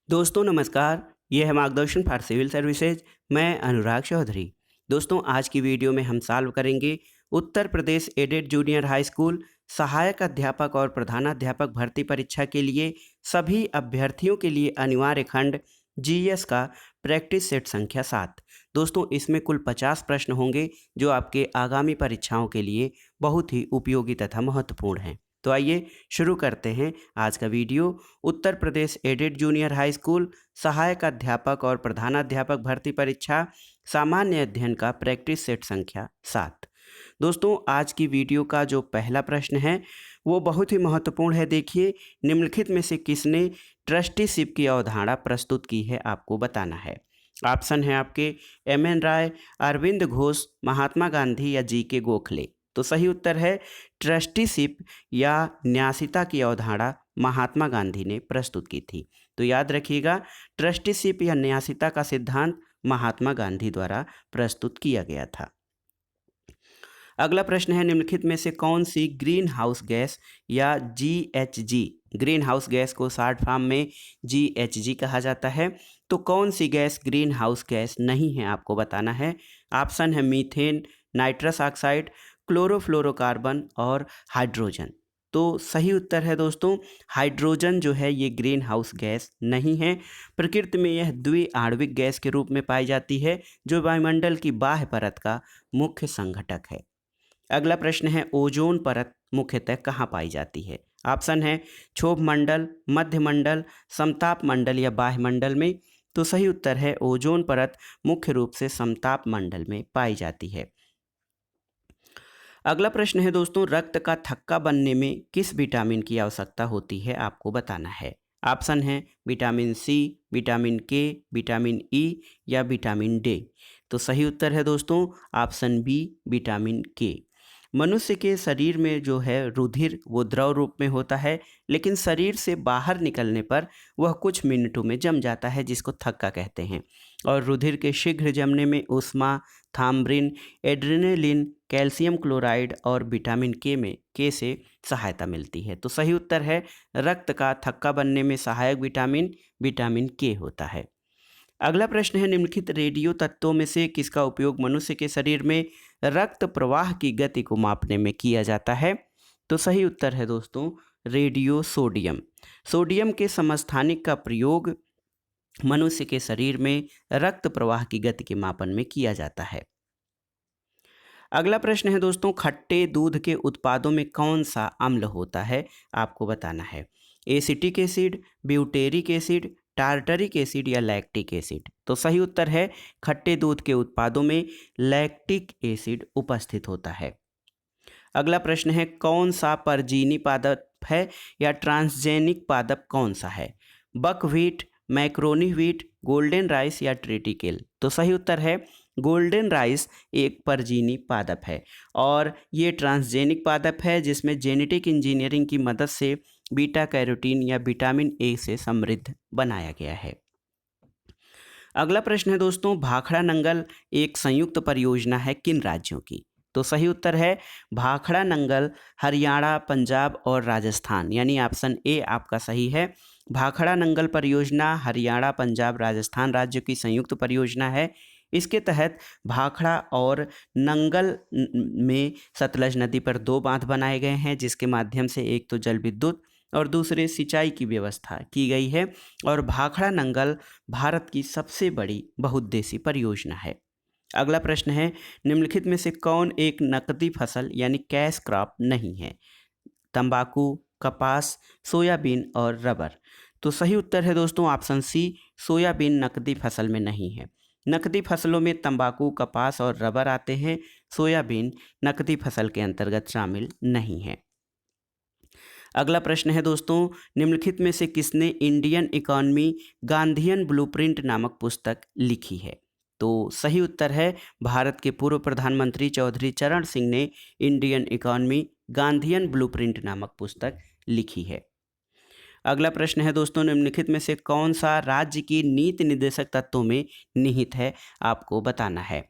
दोस्तों नमस्कार। ये है मार्गदर्शन फॉर सिविल सर्विसेज। मैं अनुराग चौधरी। दोस्तों आज की वीडियो में हम सॉल्व करेंगे Uttar Pradesh added junior high school सहायक अध्यापक और प्रधानाध्यापक भर्ती परीक्षा के लिए सभी अभ्यर्थियों के लिए अनिवार्य खंड जीएस का प्रैक्टिस सेट संख्या 7। दोस्तों इसमें कुल 50 प्रश्न होंगे जो आपके आगामी परीक्षाओं के लिए बहुत ही उपयोगी तथा महत्वपूर्ण हैं। तो आइए शुरू करते हैं आज का video. Uttar Pradesh added junior high school सहायक अध्यापक और प्रधानाध्यापक भर्ती परीक्षा सामान्य अध्ययन का प्रैक्टिस सेट संख्या 7। दोस्तों आज की वीडियो का जो पहला प्रश्न है वो बहुत ही महत्वपूर्ण है। देखिए, निम्नलिखित में से किसने ट्रस्टीशिप की अवधारणा प्रस्तुत की है, आपको बताना है। ऑप्शन है आपके एम.एन. राय, अरविंद घोष, महात्मा गांधी या जी.के. गोखले। तो सही उत्तर है ट्रस्टीशिप या न्यासिता की अवधारणा महात्मा गांधी ने प्रस्तुत की थी। तो याद रखिएगा, ट्रस्टीशिप या न्यासिता का सिद्धांत महात्मा गांधी द्वारा प्रस्तुत किया गया था। अगला प्रश्न है, निम्नलिखित में से कौन सी ग्रीन हाउस गैस या जीएचजी, ग्रीन हाउस गैस को शॉर्ट फॉर्म में जीएचजी कहा जाता है, तो कौन सी गैस ग्रीन हाउस गैस नहीं है, आपको बताना है। ऑप्शन है मीथेन, नाइट्रस ऑक्साइड, क्लोरोफ्लोरोकार्बन और हाइड्रोजन। तो सही उत्तर है दोस्तों हाइड्रोजन जो है ये ग्रीन हाउस गैस नहीं है। प्रकृति में यह द्विआण्विक गैस के रूप में पाई जाती है जो वायुमंडल की बाह्य परत का मुख्य संघटक है। अगला प्रश्न है, ओजोन परत मुख्यतः कहाँ पाई जाती है। ऑप्शन है क्षोभ मंडल, मध्य मंडल, समताप मंडल या बाह्य मंडल में। तो सही उत्तर है ओजोन परत मुख्य रूप से समताप मंडल में पाई जाती है। अगला प्रश्न है दोस्तों, रक्त का थक्का बनने में किस विटामिन की आवश्यकता होती है, आपको बताना है। ऑप्शन है विटामिन सी, विटामिन के, विटामिन ई या विटामिन डी। तो सही उत्तर है दोस्तों ऑप्शन बी, विटामिन के। मनुष्य के शरीर में जो है रुधिर वो द्रव रूप में होता है, लेकिन शरीर से बाहर निकलने पर वह कुछ मिनटों में जम जाता है, जिसको थक्का कहते हैं। और रुधिर के शीघ्र जमने में उष्मा, थाम्ब्रिन, एड्रेनलिन, कैल्शियम क्लोराइड और विटामिन के से सहायता मिलती है। तो सही उत्तर है रक्त का थक्का बनने में सहायक विटामिन विटामिन के होता है। अगला प्रश्न है, निम्नलिखित रेडियो तत्वों में से किसका उपयोग मनुष्य के शरीर में रक्त प्रवाह की गति को मापने में किया जाता है। तो सही उत्तर है दोस्तों रेडियो सोडियम। सोडियम के समस्थानिक का प्रयोग मनुष्य के शरीर में रक्त प्रवाह की गति के मापन में किया जाता है। अगला प्रश्न है दोस्तों, खट्टे दूध के उत्पादों में कौन सा अम्ल होता है, आपको बताना है। Acetic acid, butyric acid, tartaric acid या लैक्टिक एसिड। तो सही उत्तर है खट्टे दूध के उत्पादों में लैक्टिक एसिड उपस्थित होता है। अगला प्रश्न है, कौन सा परजीवी पादप है या ट्रांसजेनिक पादप कौन सा है। Buckwheat, macaroni wheat, golden rice या ट्रिटिकेल। तो सही उत्तर है गोल्डन राइस एक परजीवी पादप है और ये ट्रांसजेनिक पादप है जिसमें जेनेटिक इंजीनियरिंग की मदद से बीटा कैरोटीन या विटामिन ए से समृद्ध बनाया गया है। अगला प्रश्न है दोस्तों, भाखड़ा नंगल एक संयुक्त परियोजना है किन राज्यों की। तो सही उत्तर है भाखड़ा नंगल हरियाणा, पंजाब और राजस्थान, यानी ऑप्शन ए आपका सही है। भाखड़ा नंगल परियोजना हरियाणा, पंजाब, राजस्थान राज्य की संयुक्त परियोजना है। इसके तहत भाखड़ा और नंगल में सतलज नदी पर 2 बांध बनाए गए हैं, जिसके माध्यम से एक तो जल विद्युत और दूसरे सिंचाई की व्यवस्था की गई है। और भाखड़ा नंगल भारत की सबसे बड़ी बहुउद्देशीय परियोजना है। अगला प्रश्न है, निम्नलिखित में से कौन एक नकदी फसल यानी कैश क्रॉप नहीं है। तंबाकू, कपास, सोयाबीन और रबर। तो सही उत्तर है दोस्तों ऑप्शन सी, सोयाबीन नकदी फसल में नहीं है। नकदी फसलों में तंबाकू, कपास और रबर आते हैं। सोयाबीन नकदी फसल के अंतर्गत शामिल नहीं है। अगला प्रश्न है दोस्तों, निम्नलिखित में से किसने इंडियन इकॉनमी गांधीयन ब्लूप्रिंट नामक पुस्तक लिखी है। तो सही उत्तर है भारत के पूर्व प्रधानमंत्री चौधरी चरण सिंह ने इंडियन इकॉनमी गांधीयन ब्लूप्रिंट नामक पुस्तक लिखी है। अगला प्रश्न है दोस्तों, निम्नलिखित में से कौन सा राज्य की नीति निर्देशक तत्वों में निहित है, आपको बताना है।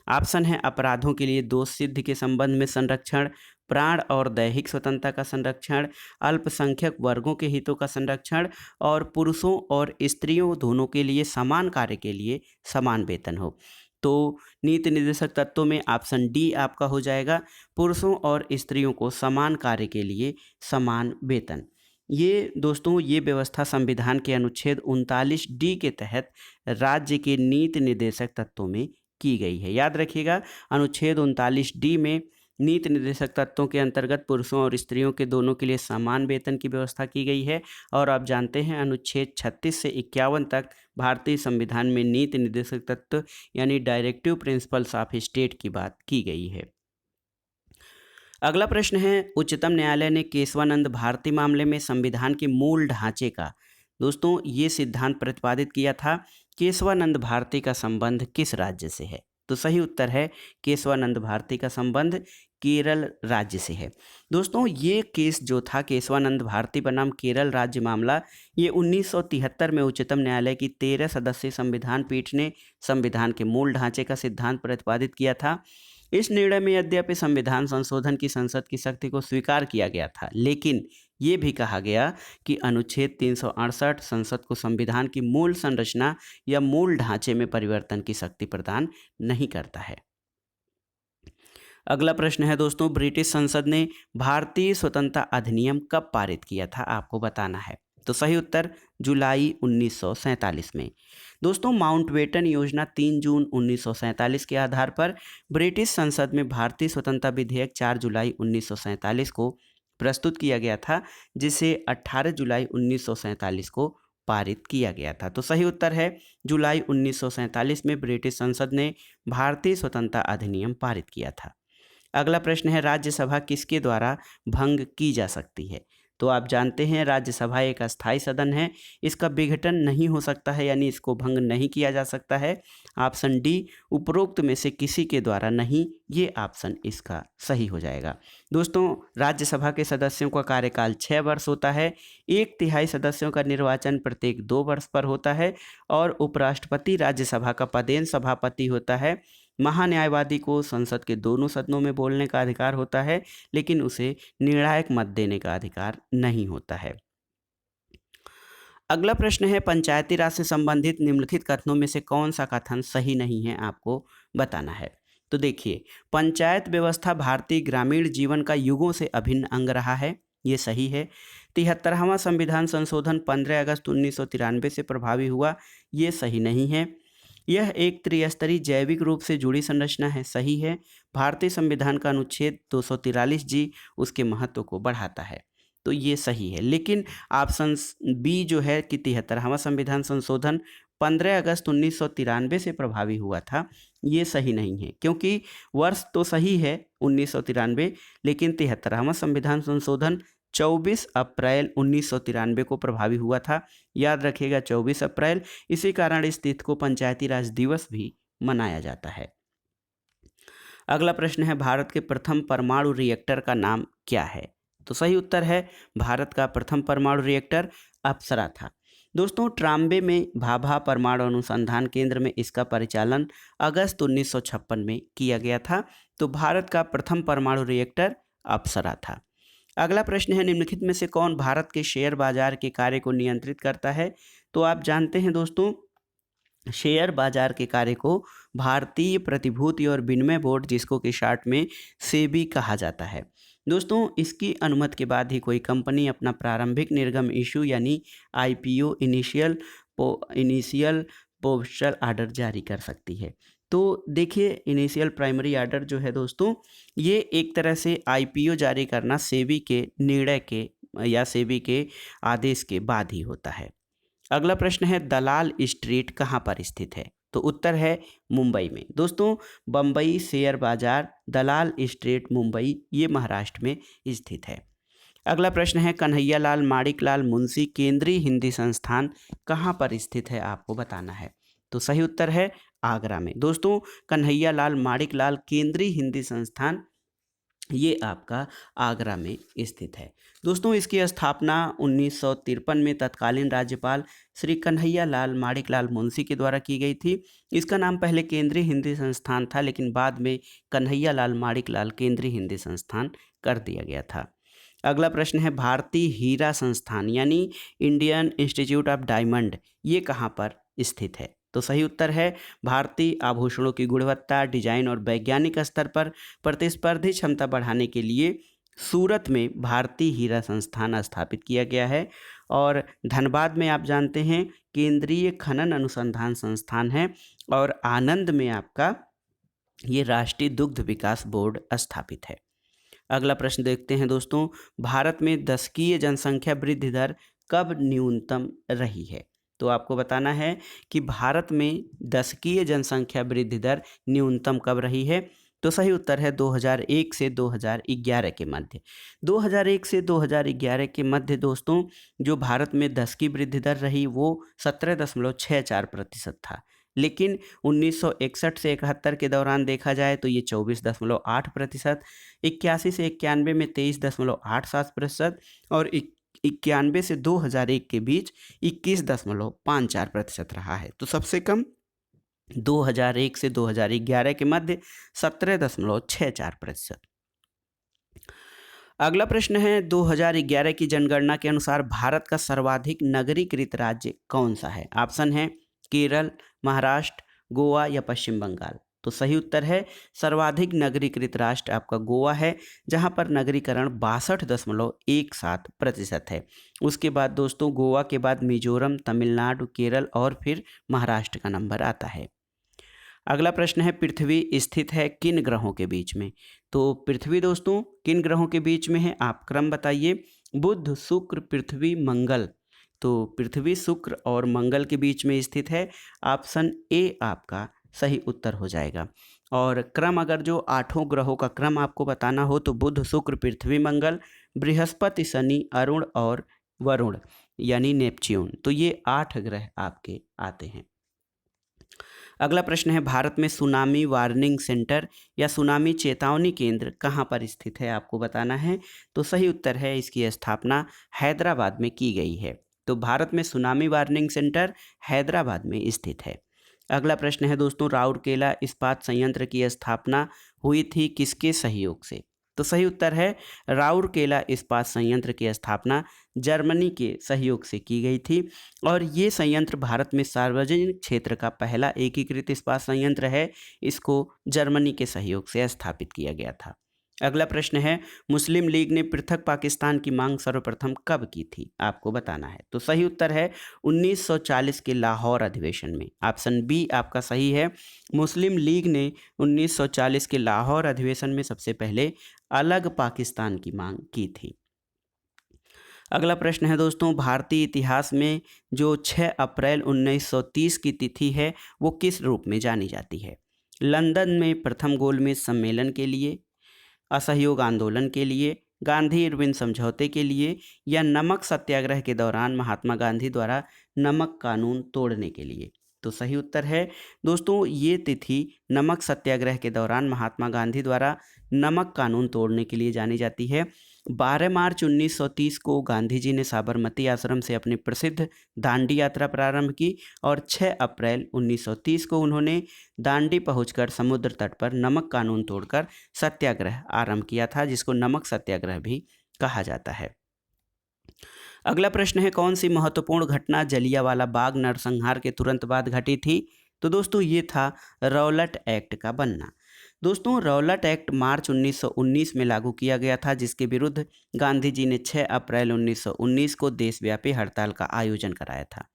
ऑप्शन है अपराधों के लिए दोष सिद्धि के संबंध में संरक्षण, प्राण और दैहिक स्वतंत्रता का संरक्षण, अल्पसंख्यक वर्गों के हितों का संरक्षण और पुरुषों और स्त्रियों दोनों के लिए समान कार्य के लिए समान वेतन हो। तो नीति निर्देशक तत्वों में ऑप्शन डी आपका हो जाएगा, पुरुषों और स्त्रियों को समान कार्य के लिए समान वेतन। ये दोस्तों ये व्यवस्था संविधान के अनुच्छेद 39 डी के तहत राज्य के नीति निर्देशक तत्वों में की गई है। याद रखिएगा, अनुच्छेद 39 डी में नीति निर्देशक तत्वों के अंतर्गत पुरुषों और स्त्रियों के दोनों के लिए समान वेतन की व्यवस्था की गई है। और आप जानते हैं अनुच्छेद 36 से 51 तक भारतीय संविधान में नीति निर्देशक तत्व यानी डायरेक्टिव प्रिंसिपल्स ऑफ स्टेट की बात की गई है। अगला प्रश्न है, उच्चतम न्यायालय ने केशवानंद भारती मामले में संविधान के मूल ढांचे का दोस्तों ये सिद्धांत प्रतिपादित किया था, केशवानंद भारती का संबंध किस राज्य से है? तो सही उत्तर है केशवानंद भारती का संबंध केरल राज्य से है। दोस्तों ये केस जो था केशवानंद भारती बनाम केरल राज्य मामला, ये 1973 में उच्चतम न्यायालय की 13 सदस्यीय संविधान पीठ ने संविधान के मूल ढांचे का सिद्धांत प्रतिपादित किया था। इस निर्णय में यद्यपि संविधान संशोधन की संसद की शक्ति को स्वीकार किया गया था, लेकिन ये भी कहा गया कि अनुच्छेद 368 संसद को संविधान की मूल संरचना या मूल ढांचे में परिवर्तन की शक्ति प्रदान नहीं करता है। अगला प्रश्न है दोस्तों, ब्रिटिश संसद ने भारतीय स्वतंत्रता अधिनियम कब पारित किया था? आपको बताना है। तो सही उत्तर जुलाई 1947 में। दोस्तों माउंटबेटन योजना 3 जून 1947 के आधार पर ब्रिटिश संसद में भारतीय स्वतंत्रता विधेयक 4 जुलाई 1947 को प्रस्तुत किया गया था, जिसे 18 जुलाई 1947 को पारित किया गया था। तो सही उत्तर है जुलाई 1947 में ब्रिटिश संसद ने भारतीय स्वतंत्रता अधिनियम पारित किया था। अगला प्रश्न है, राज्यसभा किसके द्वारा भंग की जा सकती है? तो आप जानते हैं राज्यसभा एक अस्थायी सदन है, इसका विघटन नहीं हो सकता है, यानी इसको भंग नहीं किया जा सकता है। ऑप्शन डी उपरोक्त में से किसी के द्वारा नहीं, ये ऑप्शन इसका सही हो जाएगा। दोस्तों राज्यसभा के सदस्यों का कार्यकाल 6 वर्ष होता है, 1/3 सदस्यों का निर्वाचन प्रत्येक 2 वर्ष पर होता है और उपराष्ट्रपति राज्यसभा का पदेन सभापति होता है। महान्यायवादी को संसद के दोनों सदनों में बोलने का अधिकार होता है, लेकिन उसे निर्णायक मत देने का अधिकार नहीं होता है। अगला प्रश्न है, पंचायती राज से संबंधित निम्नलिखित कथनों में से कौन सा कथन सही नहीं है? आपको बताना है। तो देखिए, पंचायत व्यवस्था भारतीय ग्रामीण जीवन का युगों से अभिन्न अंग रहा है, ये सही है। 73वां संविधान संशोधन 15 अगस्त 1993 से प्रभावी हुआ, ये सही नहीं है। यह एक त्रिस्तरीय जैविक रूप से जुड़ी संरचना है, सही है। भारतीय संविधान का अनुच्छेद 243 जी उसके महत्व को बढ़ाता है, तो ये सही है। लेकिन ऑप्शन बी जो है कि 73वां संविधान संशोधन 15 अगस्त 1993 से प्रभावी हुआ था, ये सही नहीं है, क्योंकि वर्ष तो सही है 1993, लेकिन 73वां संविधान संशोधन 24 अप्रैल 1993 को प्रभावी हुआ था। याद रखिएगा 24 अप्रैल, इसी कारण इस तिथि को पंचायती राज दिवस भी मनाया जाता है। अगला प्रश्न है, भारत के प्रथम परमाणु रिएक्टर का नाम क्या है? तो सही उत्तर है भारत का प्रथम परमाणु रिएक्टर अप्सरा था। दोस्तों ट्राम्बे में भाभा परमाणु अनुसंधान केंद्र में इसका परिचालन अगस्त 1956 में किया गया था। तो भारत का प्रथम परमाणु रिएक्टर अप्सरा था। अगला प्रश्न है, निम्नलिखित में से कौन भारत के शेयर बाजार के कार्य को नियंत्रित करता है? तो आप जानते हैं दोस्तों शेयर बाजार के कार्य को भारतीय प्रतिभूति और विनिमय बोर्ड, जिसको कि शॉर्ट में सेबी कहा जाता है। दोस्तों इसकी अनुमति के बाद ही कोई कंपनी अपना प्रारंभिक निर्गम इशू यानी आईपीओ इनिशियल पोस्टल आर्डर जारी कर सकती है। तो देखिए इनिशियल प्राइमरी आर्डर जो है दोस्तों, ये एक तरह से आईपीओ जारी करना सेबी के निर्णय के या सेबी के आदेश के बाद ही होता है। अगला प्रश्न है, दलाल स्ट्रीट कहाँ पर स्थित है? तो उत्तर है मुंबई में। दोस्तों बम्बई शेयर बाजार दलाल स्ट्रीट मुंबई, ये महाराष्ट्र में स्थित है। अगला प्रश्न है, कन्हैयालाल माणिकलाल मुंशी केंद्रीय हिंदी संस्थान कहाँ पर स्थित है? आपको बताना है। तो सही उत्तर है आगरा में। दोस्तों कन्हैयालाल माणिकलाल केंद्रीय हिंदी संस्थान ये आपका आगरा में स्थित है। दोस्तों इसकी स्थापना 1953 में तत्कालीन राज्यपाल श्री कन्हैया लाल माणिकलाल मुंशी के द्वारा की गई थी। इसका नाम पहले केंद्रीय हिंदी संस्थान था, लेकिन बाद में कन्हैया लाल माणिकलाल केंद्रीय हिंदी संस्थान कर दिया गया था। अगला प्रश्न है, भारतीय हीरा संस्थान यानी इंडियन इंस्टीट्यूट ऑफ डायमंड, ये कहाँ पर स्थित है? तो सही उत्तर है भारतीय आभूषणों की गुणवत्ता, डिजाइन और वैज्ञानिक स्तर पर प्रतिस्पर्धी क्षमता बढ़ाने के लिए सूरत में भारतीय हीरा संस्थान स्थापित किया गया है। और धनबाद में आप जानते हैं केंद्रीय खनन अनुसंधान संस्थान है, और आनंद में आपका ये राष्ट्रीय दुग्ध विकास बोर्ड स्थापित है। अगला प्रश्न देखते हैं दोस्तों, भारत में दशकीय जनसंख्या वृद्धि दर कब न्यूनतम रही है? तो आपको बताना है कि भारत में दशकीय जनसंख्या वृद्धि दर न्यूनतम कब रही है। तो सही उत्तर है 2001 से 2011 के मध्य। 2001 से 2011 के मध्य दोस्तों जो भारत में दशकीय वृद्धि दर रही वो 17.64% था, लेकिन 1961 से 71 के दौरान देखा जाए तो ये 24.8%, 81 से 91 में 23.87% और 91 से 2001 के बीच 21.54% रहा है। तो सबसे कम 2001 से 2011 के मध्य 17.64%। अगला प्रश्न है, 2011 की जनगणना के अनुसार भारत का सर्वाधिक नगरीकृत राज्य कौन सा है? ऑप्शन है केरल, महाराष्ट्र, गोवा या पश्चिम बंगाल। तो सही उत्तर है सर्वाधिक नगरीकृत राष्ट्र आपका गोवा है, जहां पर नगरीकरण 62.17% है। उसके बाद दोस्तों गोवा के बाद मिजोरम, तमिलनाडु, केरल और फिर महाराष्ट्र का नंबर आता है। अगला प्रश्न है, पृथ्वी स्थित है किन ग्रहों के बीच में? तो पृथ्वी दोस्तों किन ग्रहों के बीच में है, आप क्रम बताइए। बुध, शुक्र, पृथ्वी, मंगल। तो पृथ्वी, शुक्र और मंगल के बीच में स्थित है। ऑप्शन ए आपका सही उत्तर हो जाएगा। और क्रम अगर जो 8 ग्रहों का क्रम आपको बताना हो तो बुध, शुक्र, पृथ्वी, मंगल, बृहस्पति, शनि, अरुण और वरुण यानी नेपच्यून। तो ये 8 ग्रह आपके आते हैं। अगला प्रश्न है, भारत में सुनामी वार्निंग सेंटर या सुनामी चेतावनी केंद्र कहाँ पर स्थित है, आपको बताना है। तो सही उत्तर है इसकी स्थापना हैदराबाद में की गई है। तो भारत में सुनामी वार्निंग सेंटर हैदराबाद में स्थित है। अगला प्रश्न है दोस्तों, राउरकेला इस्पात संयंत्र की स्थापना हुई थी किसके सहयोग से? तो सही उत्तर है राउरकेला इस्पात संयंत्र की स्थापना जर्मनी के सहयोग से की गई थी, और ये संयंत्र भारत में सार्वजनिक क्षेत्र का पहला एकीकृत इस्पात संयंत्र है। इसको जर्मनी के सहयोग से स्थापित किया गया था। अगला प्रश्न है, मुस्लिम लीग ने पृथक पाकिस्तान की मांग सर्वप्रथम कब की थी, आपको बताना है। तो सही उत्तर है 1940 के लाहौर अधिवेशन में। ऑप्शन बी आपका सही है। मुस्लिम लीग ने 1940 के लाहौर अधिवेशन में सबसे पहले अलग पाकिस्तान की मांग की थी। अगला प्रश्न है दोस्तों, भारतीय इतिहास में जो 6 अप्रैल 1930 की तिथि है वो किस रूप में जानी जाती है? लंदन में प्रथम गोलमेज सम्मेलन के लिए, असहयोग आंदोलन के लिए, गांधी इरविन समझौते के लिए या नमक सत्याग्रह के दौरान महात्मा गांधी द्वारा नमक कानून तोड़ने के लिए? तो सही उत्तर है दोस्तों ये तिथि नमक सत्याग्रह के दौरान महात्मा गांधी द्वारा नमक कानून तोड़ने के लिए जानी जाती है। 12 मार्च 1930 को गांधी जी ने साबरमती आश्रम से अपनी प्रसिद्ध दांडी यात्रा प्रारंभ की, और 6 अप्रैल 1930 को उन्होंने दांडी पहुंचकर समुद्र तट पर नमक कानून तोड़कर सत्याग्रह आरंभ किया था, जिसको नमक सत्याग्रह भी कहा जाता है। अगला प्रश्न है, कौन सी महत्वपूर्ण घटना जलियांवाला बाग नरसंहार के तुरंत बाद घटी थी? तो दोस्तों ये था रौलट एक्ट का बनना। दोस्तों रौलट एक्ट मार्च 1919 में लागू किया गया था, जिसके विरुद्ध गांधी जी ने 6 अप्रैल 1919 को देशव्यापी हड़ताल का आयोजन कराया था।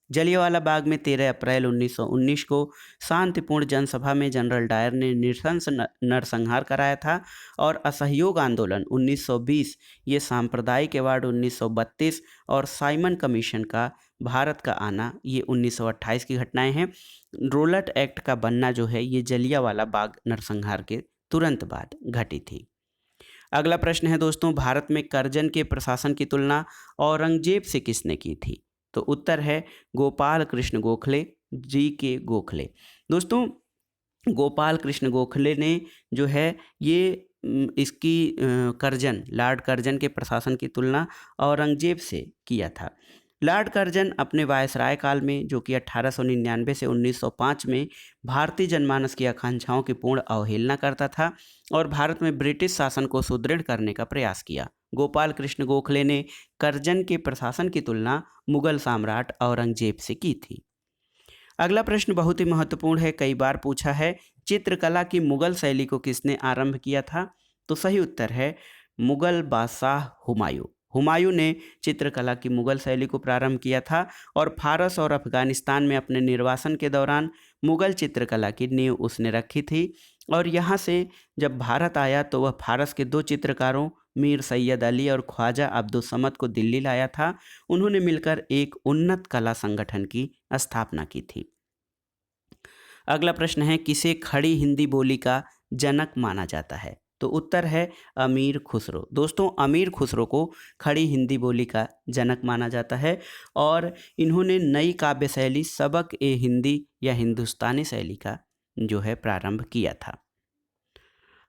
जलियांवाला बाग में 13 अप्रैल 1919 को शांतिपूर्ण जनसभा में जनरल डायर ने नृशंस नरसंहार कराया था, और असहयोग आंदोलन 1920, ये सांप्रदायिक अवार्ड 1932 और साइमन कमीशन का भारत का आना, ये 1928 की घटनाएं हैं। रौलट एक्ट का बनना जो है ये जलियांवाला बाग नरसंहार के तुरंत बाद घटी थी। अगला प्रश्न है दोस्तों, भारत में करजन के प्रशासन की तुलना औरंगजेब से किसने की थी? तो उत्तर है गोपाल कृष्ण गोखले, जी के गोखले। दोस्तों गोपाल कृष्ण गोखले ने जो है ये इसकी कर्जन लॉर्ड कर्जन के प्रशासन की तुलना औरंगजेब से किया था। लॉर्ड कर्जन अपने वायसराय काल में, जो कि 1899 से 1905 में भारतीय जनमानस की आकांक्षाओं की पूर्ण अवहेलना करता था और भारत में ब्रिटिश शासन को सुदृढ़ करने का प्रयास किया। गोपाल कृष्ण गोखले ने कर्जन के प्रशासन की तुलना मुगल सम्राट औरंगजेब से की थी। अगला प्रश्न बहुत ही महत्वपूर्ण है, कई बार पूछा है। चित्रकला की मुगल शैली को किसने आरंभ किया था? तो सही उत्तर है मुगल बादशाह हुमायूं। हुमायूं ने चित्रकला की मुगल शैली को प्रारंभ किया था और फारस और अफगानिस्तान में अपने निर्वासन के दौरान मुगल चित्रकला की नींव उसने रखी थी। और यहाँ से जब भारत आया तो वह फारस के दो चित्रकारों मीर सैयद अली और ख्वाजा अब्दुल समद को दिल्ली लाया था। उन्होंने मिलकर एक उन्नत कला संगठन की स्थापना की थी। अगला प्रश्न है, किसे खड़ी हिंदी बोली का जनक माना जाता है? तो उत्तर है अमीर खुसरो। दोस्तों, अमीर खुसरो को खड़ी हिंदी बोली का जनक माना जाता है और इन्होंने नई काव्य शैली सबक ए हिंदी या हिंदुस्तानी शैली का जो है प्रारंभ किया था।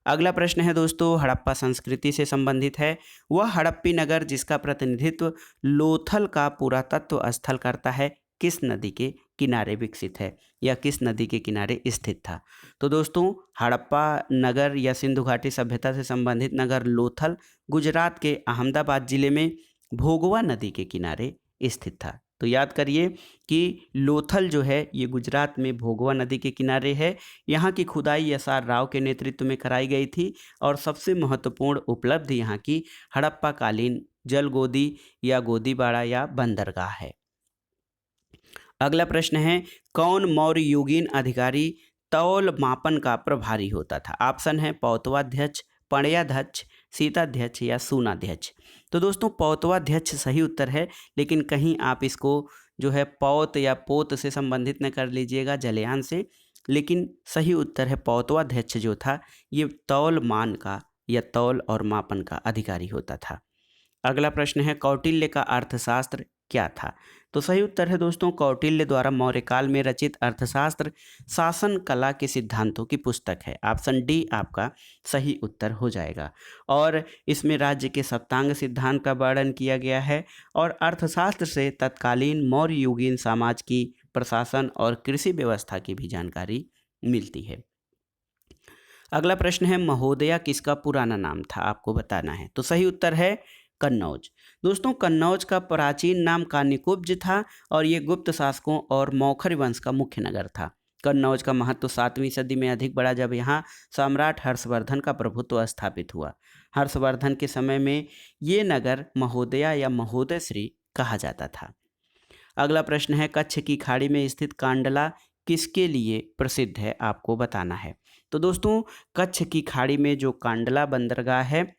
अगला प्रश्न है दोस्तों, हड़प्पा संस्कृति से संबंधित है। वह हड़प्पी नगर जिसका प्रतिनिधित्व लोथल का पुरातत्व स्थल करता है किस नदी के किनारे विकसित है या किस नदी के किनारे स्थित था? तो दोस्तों, हड़प्पा नगर या सिंधु घाटी सभ्यता से संबंधित नगर लोथल गुजरात के अहमदाबाद जिले में भोगवा नदी के किनारे स्थित था। तो याद करिए कि लोथल जो है ये गुजरात में भोगवा नदी के किनारे है। यहाँ की खुदाई एस.आर. राव के नेतृत्व में कराई गई थी और सबसे महत्वपूर्ण उपलब्धि यहाँ की हड़प्पा कालीन जल गोदी या गोदीबाड़ा या बंदरगाह है। अगला प्रश्न है, कौन मौर्य युगीन अधिकारी तौल मापन का प्रभारी होता था? ऑप्शन है पौतवाध्यक्ष, पणयाध्यक्ष, सीताध्यक्ष या सूनाध्यक्ष। तो दोस्तों, पौतवाध्यक्ष सही उत्तर है, लेकिन कहीं आप इसको जो है पौत या पोत से संबंधित न कर लीजिएगा, जलयान से। लेकिन सही उत्तर है पौतवाध्यक्ष जो था ये तौल मान का या तौल और मापन का अधिकारी होता था। अगला प्रश्न है, कौटिल्य का अर्थशास्त्र क्या था? तो सही उत्तर है दोस्तों, कौटिल्य द्वारा मौर्य काल में रचित अर्थशास्त्र शासन कला के सिद्धांतों की पुस्तक है। ऑप्शन डी आपका सही उत्तर हो जाएगा। और इसमें राज्य के सप्तांग सिद्धांत का वर्णन किया गया है और अर्थशास्त्र से तत्कालीन मौर्य युगीन समाज की प्रशासन और कृषि व्यवस्था की भी जानकारी मिलती है। अगला प्रश्न है, महोदया किसका पुराना नाम था? आपको बताना है। तो सही उत्तर है कन्नौज। दोस्तों, कन्नौज का प्राचीन नाम कान्यकुब्ज था और ये गुप्त शासकों और मौखर वंश का मुख्य नगर था। कन्नौज का महत्व 7वीं सदी में अधिक बढ़ा जब यहाँ सम्राट हर्षवर्धन का प्रभुत्व स्थापित हुआ। हर्षवर्धन के समय में ये नगर महोदया या महोदय श्री कहा जाता था। अगला प्रश्न है, कच्छ की खाड़ी में स्थित कांडला किसके लिए प्रसिद्ध है? आपको बताना है। तो दोस्तों, कच्छ की खाड़ी में जो कांडला बंदरगाह है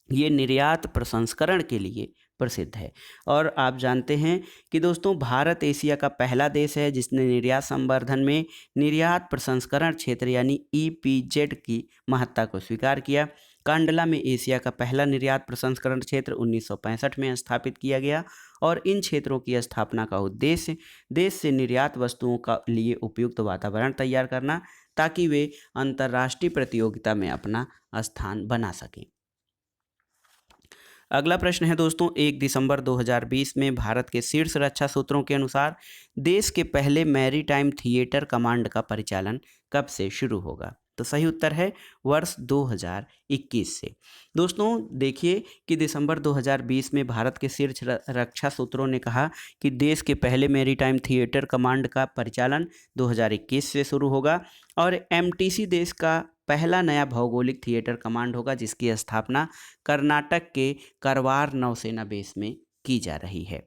ये निर्यात प्रसंस्करण के लिए प्रसिद्ध है। और आप जानते हैं कि दोस्तों, भारत एशिया का पहला देश है जिसने निर्यात संवर्धन में निर्यात प्रसंस्करण क्षेत्र यानी EPZ की महत्ता को स्वीकार किया। कांडला में एशिया का पहला निर्यात प्रसंस्करण क्षेत्र 1965 में स्थापित किया गया और इन क्षेत्रों की स्थापना का उद्देश्य देश से निर्यात वस्तुओं का लिए उपयुक्त वातावरण तैयार करना ताकि वे अंतर्राष्ट्रीय प्रतियोगिता में अपना स्थान बना सकें। अगला प्रश्न है दोस्तों, 1 दिसंबर 2020 में भारत के शीर्ष रक्षा सूत्रों के अनुसार देश के पहले मैरीटाइम थिएटर कमांड का परिचालन कब से शुरू होगा? तो सही उत्तर है वर्ष 2021 से। दोस्तों, देखिए कि दिसंबर 2020 में भारत के शीर्ष रक्षा सूत्रों ने कहा कि देश के पहले मैरीटाइम थिएटर कमांड का परिचालन 2021 से शुरू होगा और MTC देश का पहला नया भौगोलिक थिएटर कमांड होगा जिसकी स्थापना कर्नाटक के करवार नौसेना बेस में की जा रही है।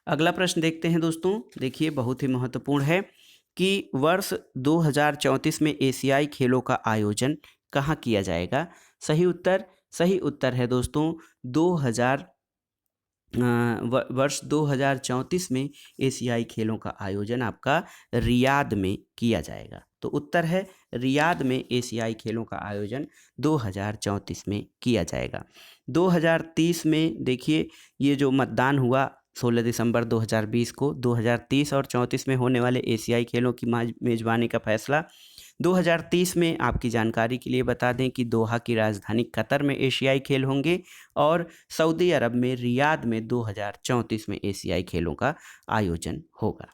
अगला प्रश्न देखते हैं दोस्तों, देखिए बहुत ही महत्वपूर्ण है कि वर्ष 2034 में एशियाई खेलों का आयोजन कहाँ किया जाएगा? सही उत्तर है दोस्तों वर्ष 2034 में एशियाई खेलों का आयोजन आपका रियाद में किया जाएगा। तो उत्तर है रियाद में एशियाई खेलों का आयोजन 2034 में किया जाएगा। 2030 में देखिए ये जो मतदान हुआ 16 दिसंबर 2020 को, 2030 और 34 में होने वाले एशियाई खेलों की मेजबानी का फैसला 2030 में आपकी जानकारी के लिए बता दें कि दोहा की राजधानी कतर में एशियाई खेल होंगे और सऊदी अरब में रियाद में 2034 में एशियाई खेलों का आयोजन होगा।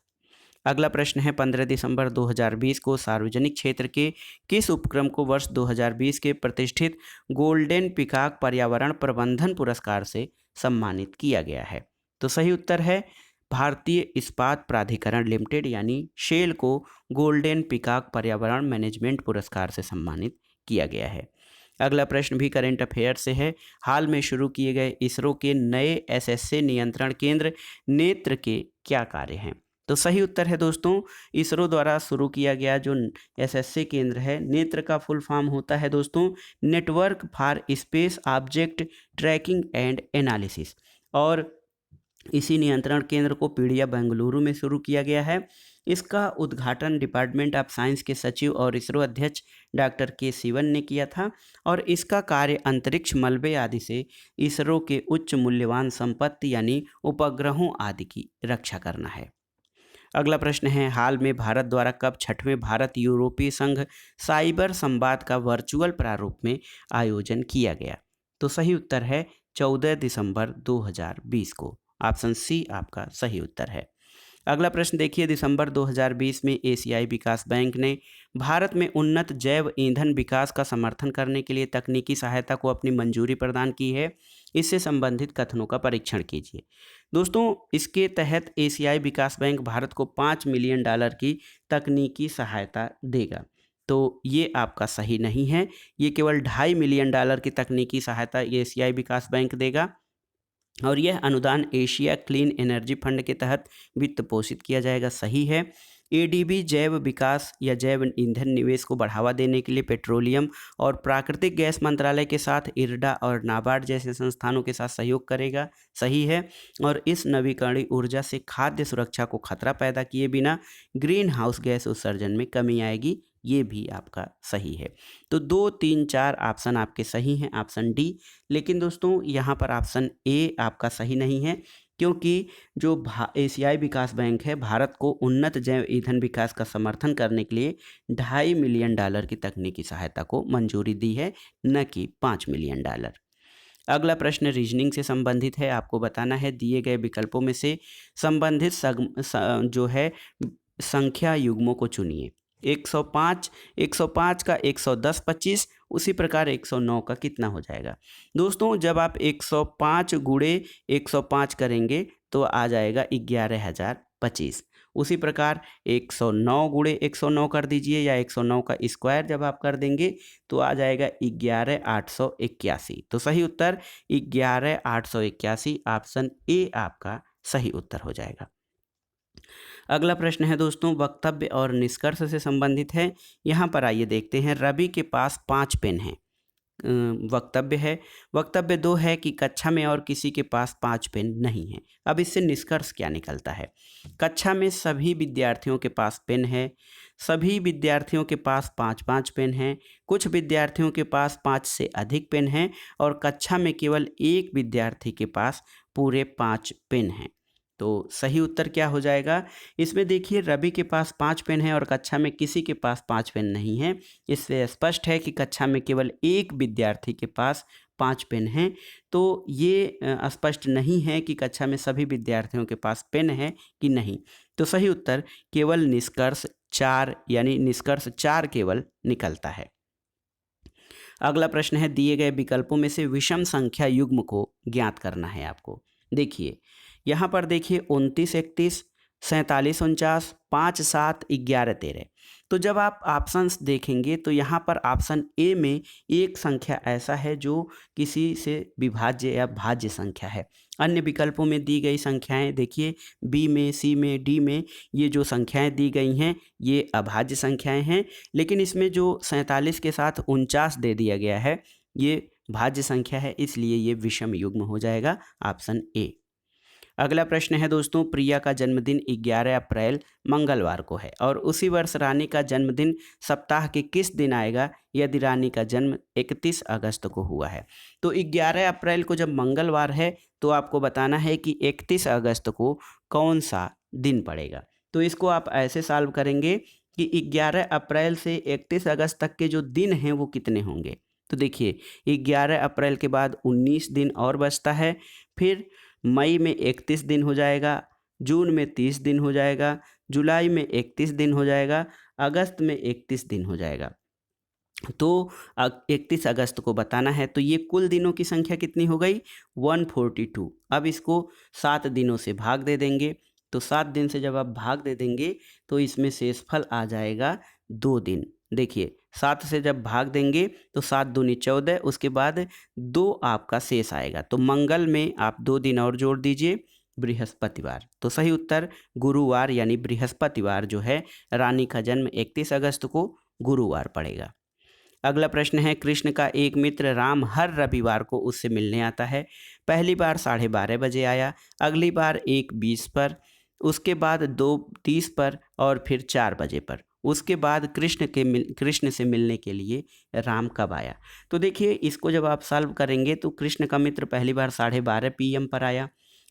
अगला प्रश्न है 15 दिसंबर 2020 को सार्वजनिक क्षेत्र के किस उपक्रम को वर्ष 2020 के प्रतिष्ठित गोल्डन पिकॉक पर्यावरण प्रबंधन पुरस्कार से सम्मानित किया गया है? तो सही उत्तर है भारतीय इस्पात प्राधिकरण लिमिटेड यानी शेल को गोल्डन पिकॉक पर्यावरण मैनेजमेंट पुरस्कार से सम्मानित किया गया है। अगला प्रश्न भी करेंट अफेयर से है। हाल में शुरू किए गए इसरो के नए एसएसए नियंत्रण केंद्र नेत्र के क्या कार्य हैं? तो सही उत्तर है दोस्तों, इसरो द्वारा शुरू किया गया जो एसएसए केंद्र है, नेत्र का फुल फॉर्म होता है दोस्तों network for space object tracking and analysis, और इसी नियंत्रण केंद्र को पीडिया बेंगलुरु में शुरू किया गया है। इसका उद्घाटन डिपार्टमेंट ऑफ साइंस के सचिव और इसरो अध्यक्ष डॉक्टर के सिवन ने किया था, और इसका कार्य अंतरिक्ष मलबे आदि से इसरो के उच्च मूल्यवान संपत्ति यानी उपग्रहों आदि की रक्षा करना है। अगला प्रश्न है हाल में भारत द्वारा कब 6वें भारत यूरोपीय संघ साइबर संवाद का वर्चुअल प्रारूप में आयोजन किया गया? तो सही उत्तर है 14 दिसंबर 2020 को। ऑप्शन सी आपका सही उत्तर है। अगला प्रश्न देखिए, दिसंबर 2020 में एशियाई विकास बैंक ने भारत में उन्नत जैव ईंधन विकास का समर्थन करने के लिए तकनीकी सहायता को अपनी मंजूरी प्रदान की है। इससे संबंधित कथनों का परीक्षण कीजिए। दोस्तों, इसके तहत एशियाई विकास बैंक भारत को $5 मिलियन की तकनीकी सहायता देगा। तो ये आपका सही नहीं है, ये केवल $2.5 मिलियन की तकनीकी सहायता एशियाई विकास बैंक देगा, और यह अनुदान एशिया क्लीन एनर्जी फंड के तहत वित्त पोषित किया जाएगा। सही है। एडीबी जैव विकास या जैव ईंधन निवेश को बढ़ावा देने के लिए पेट्रोलियम और प्राकृतिक गैस मंत्रालय के साथ इरडा और नाबार्ड जैसे संस्थानों के साथ सहयोग करेगा। सही है। और इस नवीकरणीय ऊर्जा से खाद्य सुरक्षा को खतरा पैदा किए बिना ग्रीन हाउस गैस उत्सर्जन में कमी आएगी। ये भी आपका सही है। तो 2, 3, 4 ऑप्शन आपके सही हैं, ऑप्शन डी। लेकिन दोस्तों यहाँ पर ऑप्शन ए आपका सही नहीं है, क्योंकि जो एशियाई विकास बैंक है भारत को उन्नत जैव ईंधन विकास का समर्थन करने के लिए $2.5 मिलियन की तकनीकी सहायता को मंजूरी दी है, न कि $5 मिलियन। अगला प्रश्न रीजनिंग से संबंधित है। आपको बताना है दिए गए विकल्पों में से संबंधित जो है संख्या युग्मों को चुनिए। 105 का 110 25, उसी प्रकार 109 का कितना हो जाएगा? दोस्तों, जब आप 105 गुणे 105 करेंगे तो आ जाएगा 11,025। उसी प्रकार 109 गुणे 109 कर दीजिए, या 109 का स्क्वायर जब आप कर देंगे तो आ जाएगा 11,881। तो सही उत्तर 11,881, ऑप्शन ए आपका सही उत्तर हो जाएगा। अगला प्रश्न है दोस्तों वक्तव्य और निष्कर्ष से संबंधित है। यहाँ पर आइए देखते हैं। रवि के पास 5 पेन हैं। वक्तव्य है। वक्तव्य 2 है कि कक्षा में और किसी के पास 5 पेन नहीं है। अब इससे निष्कर्ष क्या निकलता है? कक्षा में सभी विद्यार्थियों के पास पेन है, सभी विद्यार्थियों के पास 5-5 पेन हैं, कुछ विद्यार्थियों के पास 5 से अधिक पेन हैं, और कक्षा में केवल एक विद्यार्थी के पास पूरे 5 पेन हैं। तो सही उत्तर क्या हो जाएगा? इसमें देखिए रवि के पास 5 पेन है और कक्षा में किसी के पास 5 पेन नहीं है। इससे स्पष्ट है कि कक्षा में केवल एक विद्यार्थी के पास 5 पेन हैं। तो ये स्पष्ट नहीं है कि कक्षा में सभी विद्यार्थियों के पास पेन है कि नहीं। तो सही उत्तर केवल निष्कर्ष 4 यानी निष्कर्ष 4 केवल निकलता है। अगला प्रश्न है दिए गए विकल्पों में से विषम संख्या युग्म को ज्ञात करना है आपको। देखिए यहाँ पर देखिए 29 31, 47 49, 5 7, 11 13। तो जब आप ऑप्शंस देखेंगे तो यहाँ पर ऑप्शन ए में एक संख्या ऐसा है जो किसी से विभाज्य या भाज्य संख्या है। अन्य विकल्पों में दी गई संख्याएं देखिए बी में, सी में, डी में ये जो संख्याएं दी गई हैं ये अभाज्य संख्याएं हैं। लेकिन इसमें जो 47 के साथ 49 दे दिया गया है ये भाज्य संख्या है, इसलिए ये विषम युग्म हो जाएगा, ऑप्शन ए। अगला प्रश्न है दोस्तों प्रिया का जन्मदिन 11 अप्रैल मंगलवार को है और उसी वर्ष रानी का जन्मदिन सप्ताह के किस दिन आएगा यदि रानी का जन्म 31 अगस्त को हुआ है? तो 11 अप्रैल को जब मंगलवार है तो आपको बताना है कि 31 अगस्त को कौन सा दिन पड़ेगा। तो इसको आप ऐसे सॉल्व करेंगे कि 11 अप्रैल से 31 अगस्त तक के जो दिन हैं वो कितने होंगे। तो देखिए 11 अप्रैल के बाद 19 दिन और बचता है, फिर मई में 31 दिन हो जाएगा, जून में 30 दिन हो जाएगा, जुलाई में 31 दिन हो जाएगा, अगस्त में 31 दिन हो जाएगा। तो 31 अगस्त को बताना है, तो ये कुल दिनों की संख्या कितनी हो गई 142। अब इसको 7 दिनों से भाग दे देंगे, तो 7 दिन से जब आप भाग दे देंगे तो इसमें शेषफल आ जाएगा 2 दिन। देखिए 7 से जब भाग देंगे तो 7 दूनी 14, उसके बाद 2 आपका शेष आएगा, तो मंगल में आप 2 दिन और जोड़ दीजिए, बृहस्पतिवार। तो सही उत्तर गुरुवार यानी बृहस्पतिवार जो है, रानी का जन्म 31 अगस्त को गुरुवार पड़ेगा। अगला प्रश्न है, कृष्ण का एक मित्र राम हर रविवार को उससे मिलने आता है। पहली बार 12:30 बजे आया, अगली बार 1:20 पर, उसके बाद 2:30 पर और फिर 4 बजे पर। उसके बाद कृष्ण से मिलने के लिए राम कब आया। तो देखिए इसको जब आप सॉल्व करेंगे तो कृष्ण का मित्र पहली बार 12:30 PM पर आया,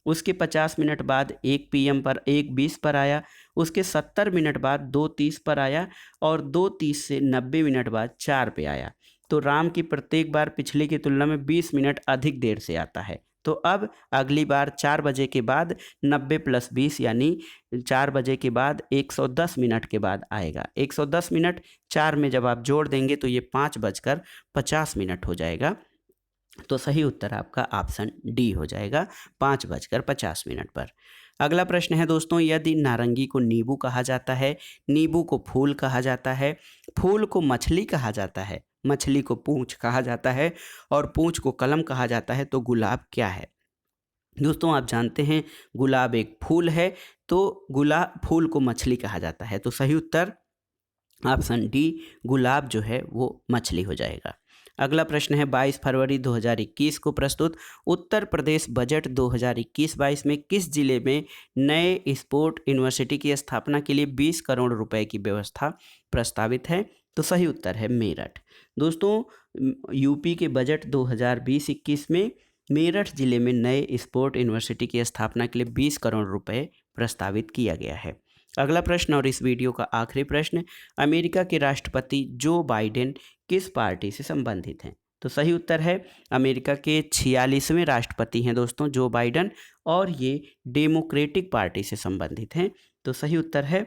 उसके 50 मिनट बाद 1 PM पर 1:20 पर आया, उसके 70 मिनट बाद 2:30 पर आया और 2:30 से 90 मिनट बाद 4 पे आया। तो राम की प्रत्येक बार पिछले की तुलना में 20 मिनट अधिक देर से आता है। तो अब अगली बार 4 बजे के बाद 90 + 20 यानी 4 बजे के बाद 110 मिनट के बाद आएगा। 110 मिनट 4 में जब आप जोड़ देंगे तो ये 5:50 हो जाएगा। तो सही उत्तर आपका ऑप्शन डी हो जाएगा, 5:50 पर। अगला प्रश्न है दोस्तों, यदि नारंगी को नींबू कहा जाता है, नींबू को फूल कहा जाता है, फूल को मछली कहा जाता है, मछली को पूंछ कहा जाता है और पूंछ को कलम कहा जाता है, तो गुलाब क्या है। दोस्तों आप जानते हैं गुलाब एक फूल है, तो गुलाब फूल को मछली कहा जाता है, तो सही उत्तर ऑप्शन डी गुलाब जो है वो मछली हो जाएगा। अगला प्रश्न है, 22 फरवरी 2021 को प्रस्तुत उत्तर प्रदेश बजट 2021-22 में किस जिले में नए स्पोर्ट यूनिवर्सिटी की स्थापना के लिए 20 करोड़ रुपए की व्यवस्था प्रस्तावित है। तो सही उत्तर है मेरठ। दोस्तों यूपी के बजट 2020-21 में मेरठ जिले में नए स्पोर्ट यूनिवर्सिटी की स्थापना के लिए 20 करोड़ रुपए प्रस्तावित किया गया है। अगला प्रश्न और इस वीडियो का आखिरी प्रश्न, अमेरिका के राष्ट्रपति जो बाइडेन किस पार्टी से संबंधित हैं। तो सही उत्तर है अमेरिका के 46वें राष्ट्रपति हैं दोस्तों जो बाइडेन, और ये डेमोक्रेटिक पार्टी से संबंधित हैं। तो सही उत्तर है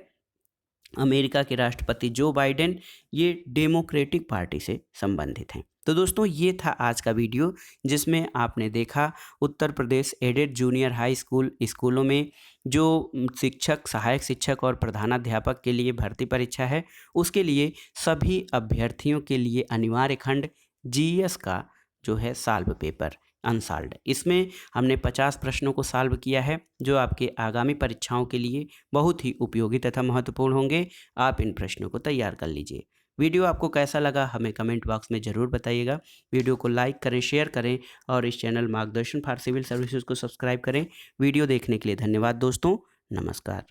अमेरिका के राष्ट्रपति जो बाइडेन ये डेमोक्रेटिक पार्टी से संबंधित हैं। तो दोस्तों ये था आज का वीडियो, जिसमें आपने देखा Uttar Pradesh added junior high school स्कूलों में जो शिक्षक, सहायक शिक्षक और प्रधानाध्यापक के लिए भर्ती परीक्षा है, उसके लिए सभी अभ्यर्थियों के लिए अनिवार्य खंड जीएस का जो है सॉल्व पेपर अनसॉल्व्ड, इसमें हमने 50 प्रश्नों को सॉल्व किया है, जो आपके आगामी परीक्षाओं के लिए बहुत ही उपयोगी तथा महत्वपूर्ण होंगे। आप इन प्रश्नों को तैयार कर लीजिए। वीडियो आपको कैसा लगा हमें कमेंट बॉक्स में ज़रूर बताइएगा। वीडियो को लाइक करें, शेयर करें और इस चैनल मार्गदर्शन फॉर सिविल सर्विसेज को सब्सक्राइब करें। वीडियो देखने के लिए धन्यवाद दोस्तों, नमस्कार।